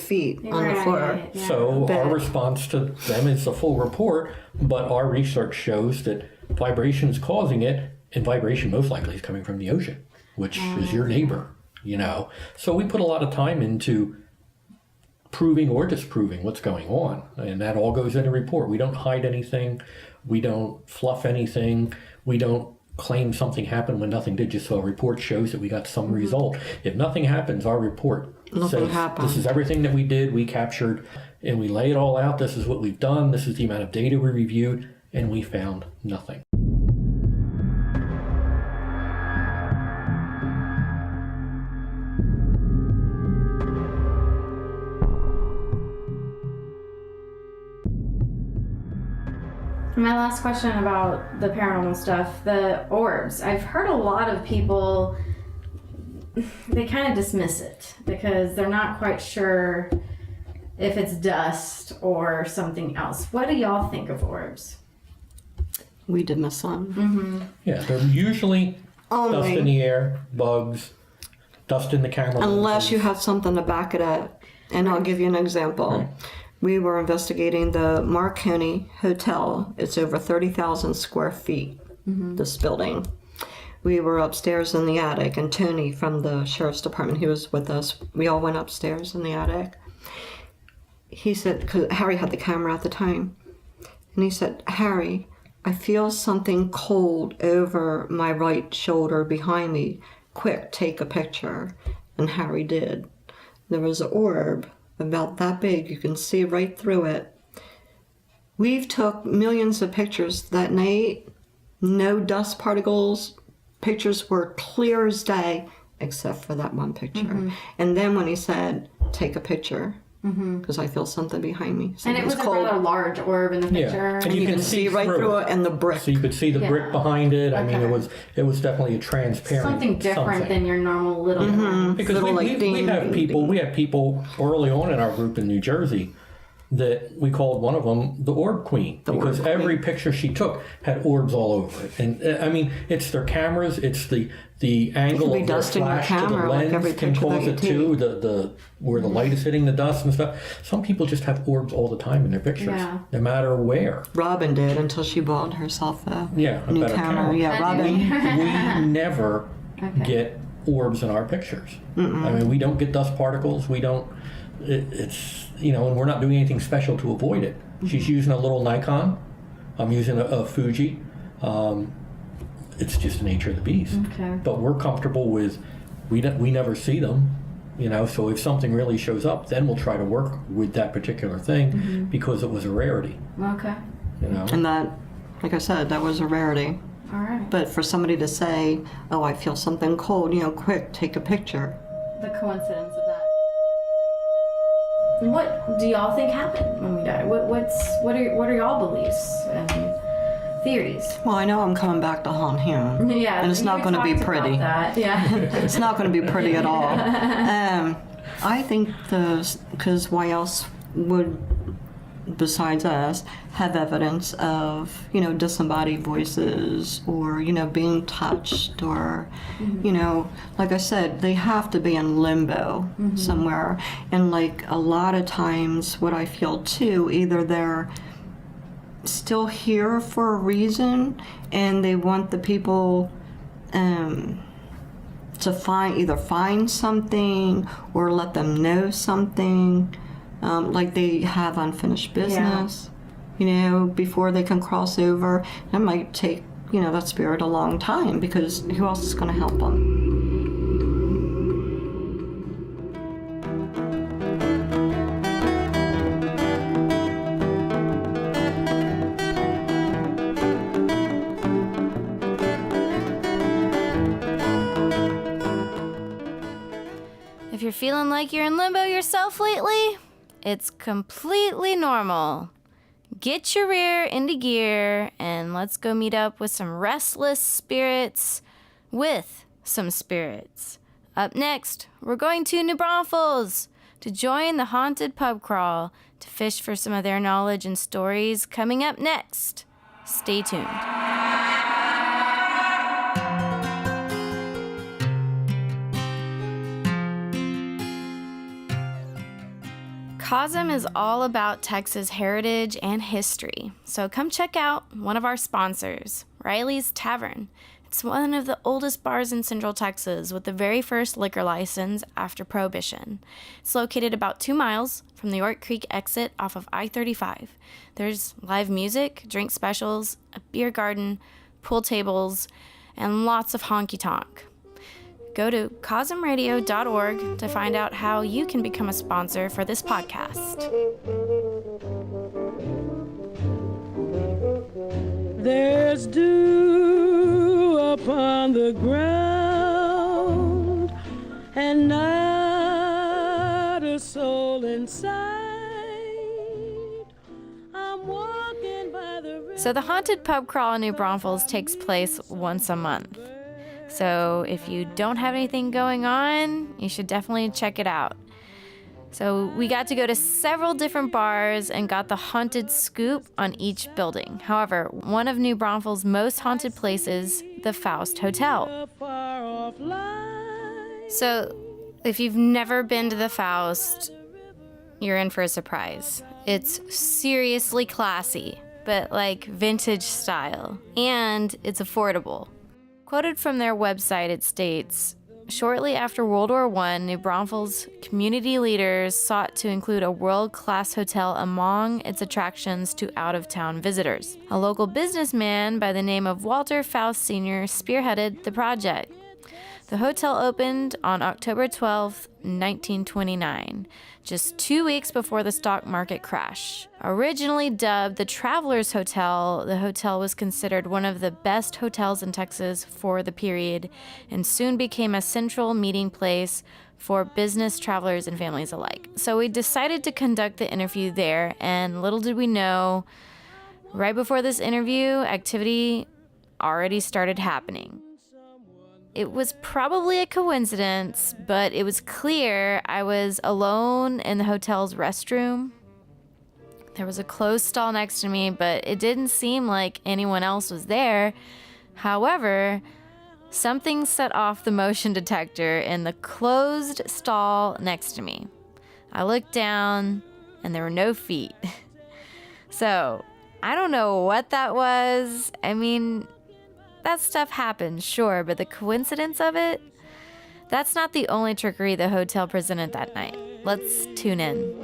feet on the floor. Yeah. So But- our response to them is a full report, but our research shows that vibration is causing it, and vibration most likely is coming from the ocean, which is your neighbor, you know. So we put a lot of time into proving or disproving what's going on, and that all goes in a report. We don't hide anything, we don't fluff anything, we don't claim something happened when nothing did, just so a report shows that we got some result. If nothing happens, our report says happened. this is everything that we did, we captured, and we lay it all out. This is what we've done, this is the amount of data we reviewed, and we found nothing. My last question about the paranormal stuff, the orbs. I've heard a lot of people, they kind of dismiss it because they're not quite sure if it's dust or something else. What do y'all think of orbs? We did miss some. Yeah, they're usually dust Only in the air, bugs, dust in the camera. unless you lenses. have something to back it up. And I'll give you an example. Right. We were investigating the Marconi Hotel. It's over 30,000 square feet, this building. We were upstairs in the attic, and Tony from the sheriff's department, he was with us. We all went upstairs in the attic. He said, because Harry had the camera at the time, and he said, Harry, I feel something cold over my right shoulder behind me, quick, take a picture. And Harry did. There was an orb about that big. You can see right through it. We've took millions of pictures that night. No dust particles. Pictures were clear as day, except for that one picture. And then when he said, take a picture, because I feel something behind me. And it was a rather large orb in the picture. And you can see right through it and the brick. So you could see the brick behind it. I mean, it was definitely a transparent something different than your normal little Because Little, we like, have people early on in our group in New Jersey that we called one of them the Orb Queen, because every picture she took had orbs all over it. And I mean, it's their cameras, it's the angle of their flash to the lens can cause it too, the where the light is hitting the dust and stuff. Some people just have orbs all the time in their pictures, no matter where. Robin did until she bought herself a new better camera. Yeah, Robin. We never get orbs in our pictures. I mean, we don't get dust particles. We don't. It's and we're not doing anything special to avoid it. She's using a little Nikon. I'm using a Fuji. It's just the nature of the beast. But we're comfortable with. We never see them. So if something really shows up, then we'll try to work with that particular thing because it was a rarity. And that, like I said, that was a rarity. All right. But for somebody to say, oh, I feel something cold, quick, take a picture. The coincidence of that. What do y'all think happened when we died? What are y'all beliefs and theories? Well, I know I'm coming back to haunt him. Yeah. And it's not going to be pretty. Yeah. It's not going to be pretty at all. I think because why else would, besides us, have evidence of, disembodied voices or, being touched or, like I said, they have to be in limbo somewhere. And like a lot of times what I feel too, either they're still here for a reason and they want the people to find something or let them know something. Like they have unfinished business, before they can cross over. It might take, that spirit a long time because who else is going to help them? If you're feeling like you're in limbo yourself lately, it's completely normal. Get your rear into gear and let's go meet up with some restless spirits with some spirits. Up next, we're going to New Braunfels to join the haunted pub crawl to fish for some of their knowledge and stories coming up next. Stay tuned. COSM is all about Texas heritage and history, so come check out one of our sponsors, Riley's Tavern. It's one of the oldest bars in Central Texas with the very first liquor license after Prohibition. It's located about 2 miles from the York Creek exit off of I-35. There's live music, drink specials, a beer garden, pool tables, and lots of honky-tonk. Go to COSMRadio.org to find out how you can become a sponsor for this podcast. There's dew upon the ground and not a soul inside. I'm walking by the river. So the haunted pub crawl in New Braunfels takes place once a month. So if you don't have anything going on, you should definitely check it out. So we got to go to several different bars and got the haunted scoop on each building. However, one of New Braunfels' most haunted places, the Faust Hotel. So if you've never been to the Faust, you're in for a surprise. It's seriously classy, but like vintage style, and it's affordable. Quoted from their website, it states, shortly after World War I, New Braunfels community leaders sought to include a world-class hotel among its attractions to out-of-town visitors. A local businessman by the name of Walter Faust Sr. spearheaded the project. The hotel opened on October 12th, 1929, just 2 weeks before the stock market crash. Originally dubbed the Travelers Hotel, the hotel was considered one of the best hotels in Texas for the period and soon became a central meeting place for business travelers and families alike. So we decided to conduct the interview there, and little did we know, right before this interview, activity already started happening. It was probably a coincidence, but it was clear I was alone in the hotel's restroom. There was a closed stall next to me, but it didn't seem like anyone else was there. However, something set off the motion detector in the closed stall next to me. I looked down, and there were no feet. So, I don't know what that was. I mean, that stuff happens, sure, but the coincidence of it? That's not the only trickery the hotel presented that night. Let's tune in.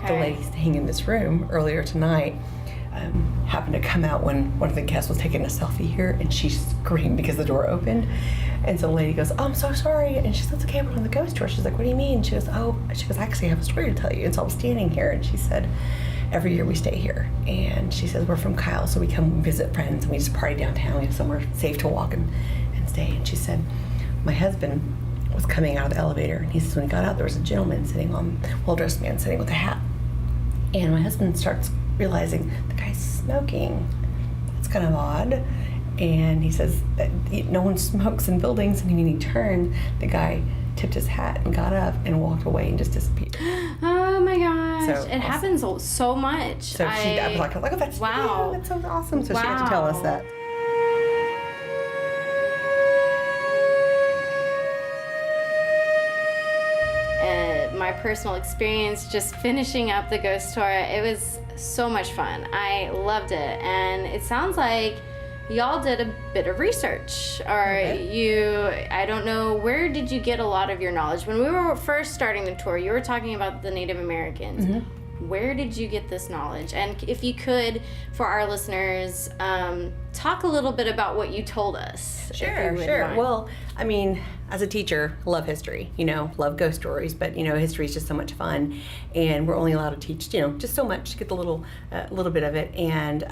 The lady staying in this room earlier tonight happened to come out when one of the guests was taking a selfie here, and she screamed because the door opened. And so the lady goes, "Oh, I'm so sorry." And she says, "Okay, we're on the ghost tour." She's like, "What do you mean?" She goes, "Actually, I have a story to tell you." And so I'm standing here, and she said, "Every year we stay here." And she says, "We're from Kyle, so we come visit friends, and we just party downtown. We have somewhere safe to walk and stay." And she said, "My husband was coming out of the elevator, and he says when he got out, there was a gentleman well-dressed man sitting with a hat. And my husband starts realizing the guy's smoking. It's kind of odd." And he says that no one smokes in buildings. And when he turned, the guy tipped his hat and got up and walked away and just disappeared. Oh my gosh. So, it happens so much. So I was like, "Oh, that's wow. That's so awesome." So she had to tell us that. My personal experience just finishing up the ghost tour, it was so much fun. I loved it, and it sounds like y'all did a bit of research. I don't know, where did you get a lot of your knowledge? When we were first starting the tour, you were talking about the Native Americans. Mm-hmm. Where did you get this knowledge? And if you could, for our listeners, talk a little bit about what you told us. Sure. Mind. Well, I mean, as a teacher, love history, love ghost stories, but, history is just so much fun, and we're only allowed to teach, just so much to get the little bit of it. And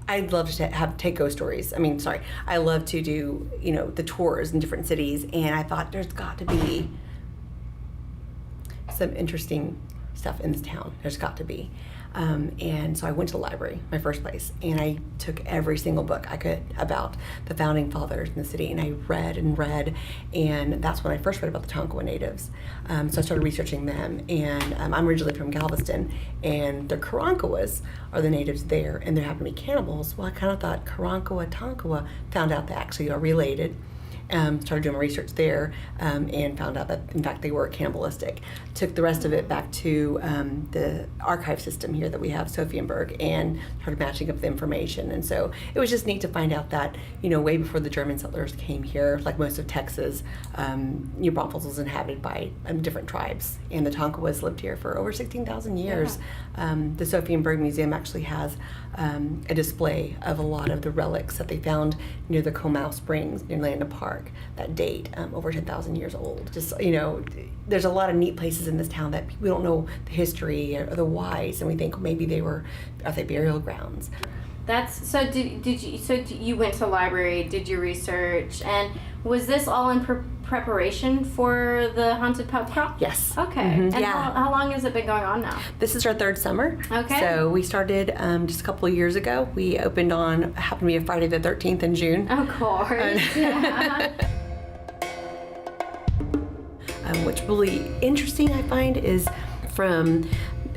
I'd love to take ghost stories. I love to do, the tours in different cities, and I thought there's got to be some interesting stuff in this town. There's got to be. And so I went to the library, my first place, and I took every single book I could about the founding fathers in the city, and I read, and that's when I first read about the Tonkawa natives. So I started researching them, and I'm originally from Galveston, and the Karankawas are the natives there, and they happen to be cannibals. Well, I kind of thought Karankawa, Tonkawa, found out they actually are related. Started doing my research there, and found out that in fact they were cannibalistic. Took the rest of it back to the archive system here that we have, Sophienberg, and started matching up the information. And so it was just neat to find out that, way before the German settlers came here, like most of Texas, New Braunfels was inhabited by different tribes, and the Tonkawas lived here for over 16,000 years. Yeah. The Sophienberg Museum actually has a display of a lot of the relics that they found near the Comal Springs near Landa Park that date over 10,000 years old. Just, there's a lot of neat places in this town that we don't know the history or the whys, and we think maybe are they burial grounds. That's so. You went to the library, did your research, and was this all in preparation for the Haunted Pub Crawl? Yes. Okay. Mm-hmm. And yeah. How long has it been going on now? This is our third summer. Okay. So we started just a couple of years ago. We opened on, happened to be a Friday the 13th in June. Of course. Yeah. What's really interesting, I find, is from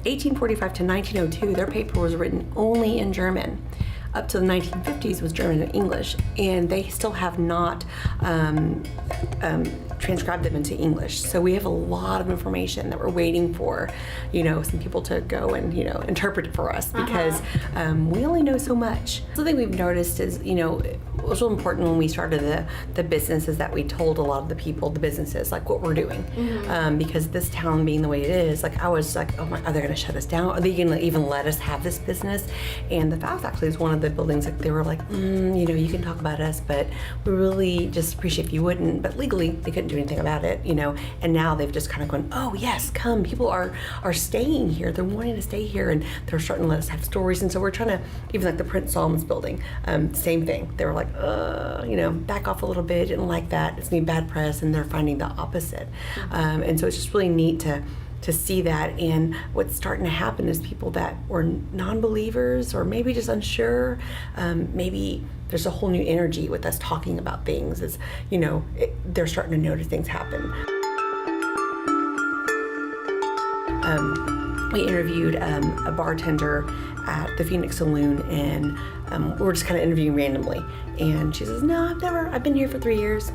1845 to 1902, their paper was written only in German. Up to the 1950s was German and English, and they still have not transcribed them into English. So we have a lot of information that we're waiting for, some people to go and, interpret it for us, because we only know so much. Something we've noticed is, was real important when we started the business is that we told a lot of the people, the businesses, like what we're doing. Because this town being the way it is, like I was like, oh my, are they going to shut us down? Are they going to even let us have this business? And the Fowls actually is one of the buildings, like they were like, you know, you can talk about us, but we really just appreciate if you wouldn't. But legally, they couldn't do anything about it, you know. And now they've just kind of gone, oh yes, come. People are staying here. They're wanting to stay here, and they're starting to let us have stories. And so we're trying to, even like the Prince Solomon's building, same thing. They were like, you know, back off a little bit. Didn't like that. It's getting bad press, and they're finding the opposite. And so it's just really neat to see that. And what's starting to happen is people that were non-believers or maybe just unsure, maybe there's a whole new energy with us talking about things. Is, you know, they're starting to notice things happen. We interviewed a bartender at the Phoenix Saloon, and we were just kind of interviewing randomly. And she says, no, I've been here for 3 years.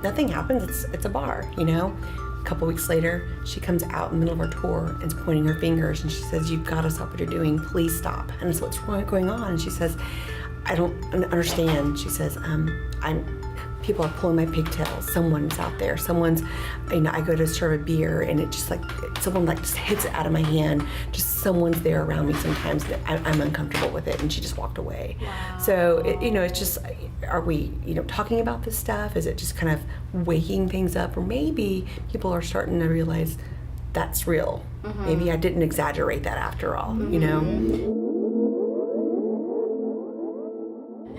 Nothing happens, it's a bar, you know? A couple weeks later, she comes out in the middle of our tour and is pointing her fingers, and she says, you've got to stop what you're doing, please stop. And I said, what's going on? And she says, I don't understand. She says, people are pulling my pigtails. Someone's out there. Someone's, you know, I go to serve a beer and it just like, someone like just hits it out of my hand. Just someone's there around me sometimes. I'm uncomfortable with it. And she just walked away. Wow. So, you know, it's just, are we, you know, talking about this stuff? Is it just kind of waking things up? Or maybe people are starting to realize that's real. Maybe I didn't exaggerate that after all, you know?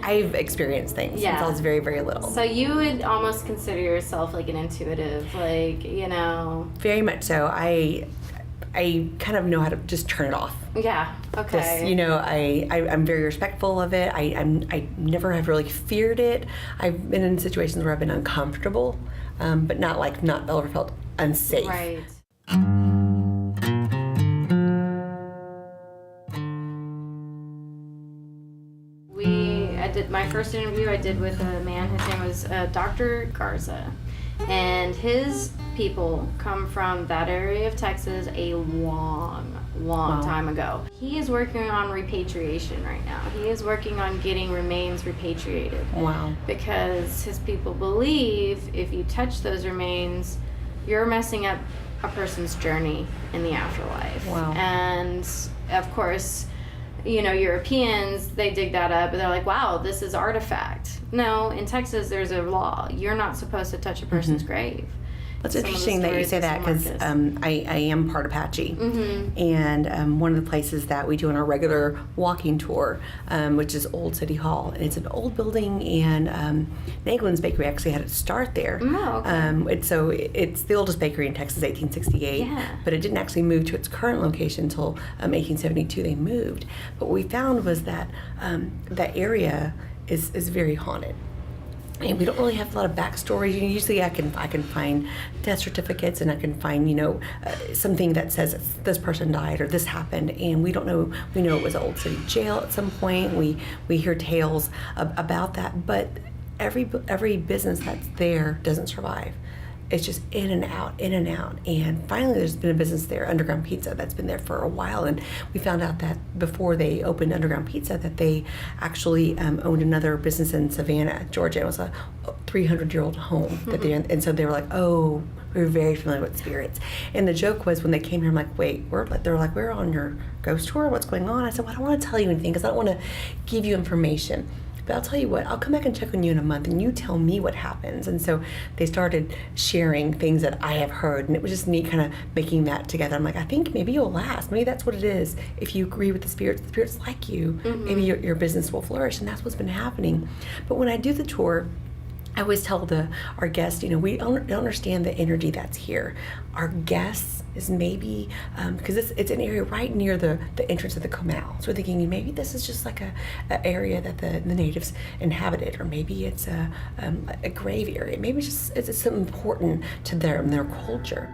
I've experienced things since I was very, very little. So you would almost consider yourself like an intuitive, like, you know. Very much so. I kind of know how to just turn it off. Yeah. Okay. Just, you know, I'm very respectful of it. I never have really feared it. I've been in situations where I've been uncomfortable, but not ever felt unsafe. Right. My first interview I did with a man, his name was Dr. Garza, and his people come from that area of Texas a long time ago. He is working on repatriation right now. He is working on getting remains repatriated. Wow. Because his people believe if you touch those remains, you're messing up a person's journey in the afterlife. Wow. And of course, you know, Europeans, they dig that up and they're like, wow, this is artifact. No, in Texas, there's a law. You're not supposed to touch a person's grave. It's interesting that you say that because I am part Apache. And one of the places that we do on our regular walking tour, which is Old City Hall. And it's an old building, and NewEngland's bakery actually had its start there. Oh, okay. It's the oldest bakery in Texas, 1868. Yeah. But it didn't actually move to its current location until 1872 they moved. But what we found was that that area is very haunted. And we don't really have a lot of backstory. Usually I can find death certificates, and I can find, you know, something that says this person died or this happened, and we don't know. We know it was an old city jail at some point. We hear tales about that, but every business that's there doesn't survive. It's just in and out. And finally, there's been a business there, Underground Pizza, that's been there for a while. And we found out that before they opened Underground Pizza, that they actually owned another business in Savannah, Georgia. It was a 300-year-old home that they, and so they were like, oh, we were very familiar with spirits. And the joke was when they came here, I'm like, wait, they're like, we're on your ghost tour. What's going on? I said, well, I don't want to tell you anything because I don't want to give you information. But I'll tell you what, I'll come back and check on you in a month and you tell me what happens. And so they started sharing things that I have heard, and it was just neat kind of making that together. I'm like, I think maybe you'll last. Maybe that's what it is. If you agree with the spirits like you, maybe your business will flourish. And that's what's been happening. But when I do the tour, I always tell our guests, you know, we don't understand the energy that's here. Our guests is maybe, because it's an area right near the entrance of the canal. So we're thinking maybe this is just like a area that the natives inhabited, or maybe it's a grave area. Maybe it's something important to their culture.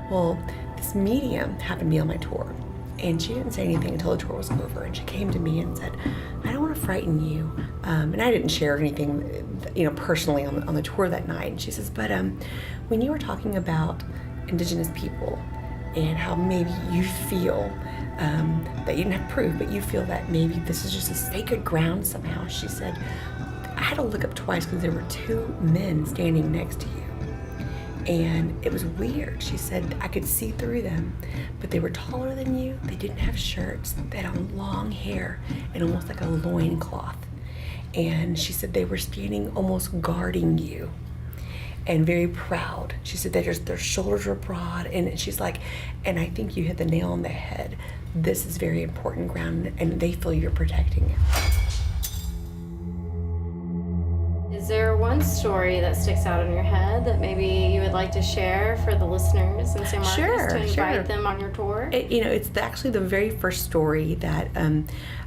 Well, this medium happened to be on my tour. And she didn't say anything until the tour was over. And she came to me and said, I don't want to frighten you. And I didn't share anything, you know, personally on the tour that night. And she says, but when you were talking about indigenous people and how maybe you feel that you didn't have proof, but you feel that maybe this is just a sacred ground somehow. She said, I had to look up twice because there were two men standing next to you. And it was weird. She said, I could see through them, but they were taller than you. They didn't have shirts. They had on long hair and almost like a loincloth. And she said they were standing almost guarding you and very proud. She said that their shoulders were broad. And she's like, and I think you hit the nail on the head. This is very important ground, and they feel you're protecting it. Is there one story that sticks out in your head that maybe you would like to share for the listeners in San Marcos to invite them on your tour? It's actually the very first story that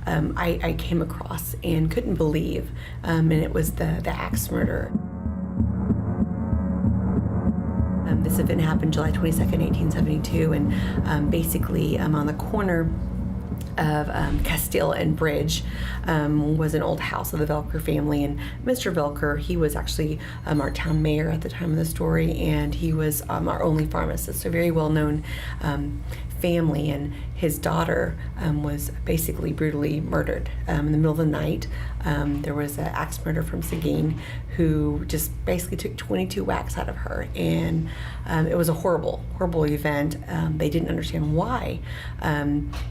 I came across and couldn't believe, and it was the axe murder. This event happened July 22nd, 1872, and basically on the corner of Castile and Bridge was an old house of the Velker family, and Mr. Velker, he was actually our town mayor at the time of the story, and he was our only pharmacist, a very well-known family, and his daughter was basically brutally murdered in the middle of the night. There was an axe murder from Seguin who just basically took 22 whacks out of her, and it was a horrible event. They didn't understand why.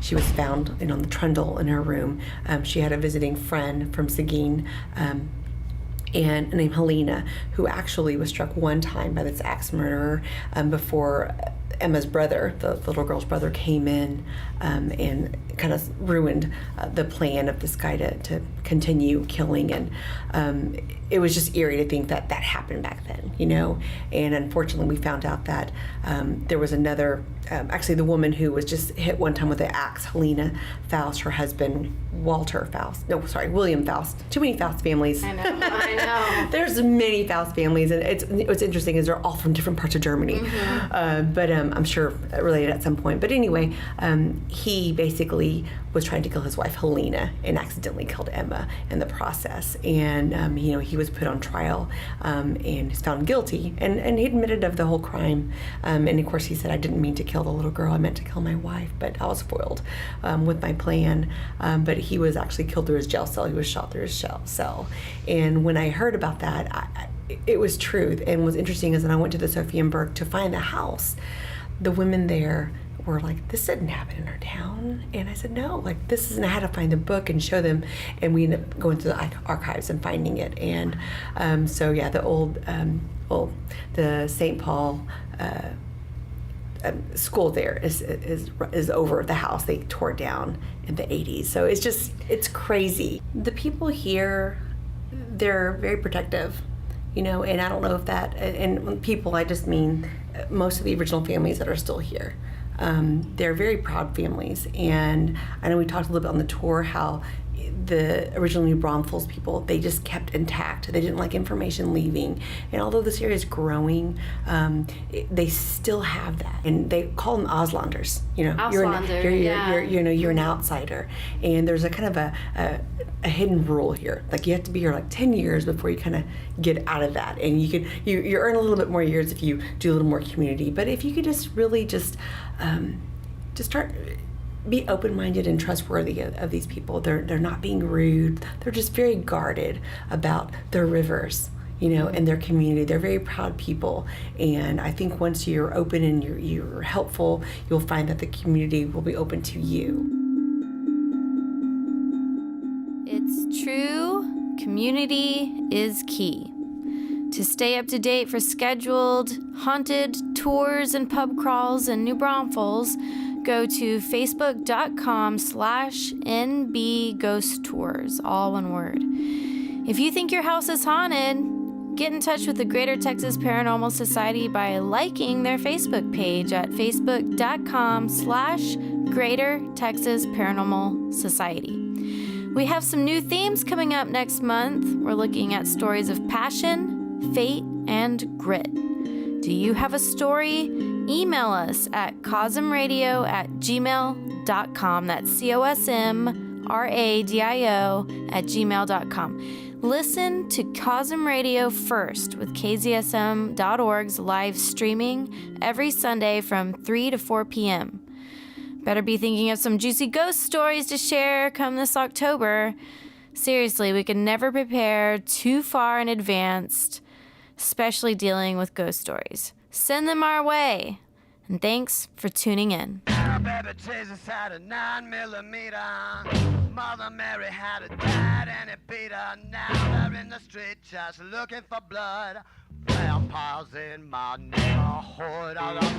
She was found on the trundle in her room. She had a visiting friend from Seguin, and named Helena, who actually was struck one time by this axe murderer before Emma's brother, the little girl's brother, came in and kind of ruined the plan of this guy to continue killing. And it was just eerie to think that happened back then, And unfortunately, we found out that there was another, actually the woman who was just hit one time with an axe, Helena Faust, her husband, William Faust. Too many Faust families. I know. There's many Faust families, and what's interesting is they're all from different parts of Germany. Mm-hmm. But I'm sure related at some point. But anyway, he basically was trying to kill his wife Helena and accidentally killed Emma in the process. And he was put on trial and is found guilty. And he admitted of the whole crime. And of course he said, I didn't mean to kill the little girl. I meant to kill my wife, but I was foiled with my plan. But he was actually killed through his jail cell. He was shot through his cell. And when I heard about that, it was true. And what's interesting is that I went to the Sophienberg to find the house. The women there were like, this didn't happen in our town. And I said, no, this isn't. I had to find the book and show them. And we ended up going through the archives and finding it. And the St. Paul school there is over the house. They tore it down in the 80s. So it's crazy. The people here, they're very protective, and I don't know if that, and people, I just mean most of the original families that are still here. They're very proud families, and I know we talked a little bit on the tour how the original New Braunfels people, they just kept intact. They didn't like information leaving. And although this area is growing, they still have that. And they call them Auslanders. You're an outsider. And there's a kind of a hidden rule here. You have to be here 10 years before you kind of get out of that. And you earn a little bit more years if you do a little more community. But if you could just really just start, be open-minded and trustworthy of these people. They're not being rude. They're just very guarded about their rivers, and their community. They're very proud people. And I think once you're open and you're helpful, you'll find that the community will be open to you. It's true. Community is key. To stay up to date for scheduled haunted tours and pub crawls in New Braunfels, go to facebook.com/NB Ghost Tours, all one word. If you think your house is haunted, get in touch with the Greater Texas Paranormal Society by liking their Facebook page at facebook.com/Greater Texas Paranormal Society. We have some new themes coming up next month. We're looking at stories of passion, fate, and grit. Do you have a story? Email us at COSMRadio@gmail.com. That's COSMRadio@gmail.com. Listen to COSM Radio first with KZSM.org's live streaming every Sunday from 3 to 4 p.m. Better be thinking of some juicy ghost stories to share come this October. Seriously, we can never prepare too far in advance, especially dealing with ghost stories. Send them our way. And thanks for tuning in. Baby Jesus had a 9mm. Mother Mary had a dad and he beat her. Now they're in the street just looking for blood. Vampires in my neighborhood. I love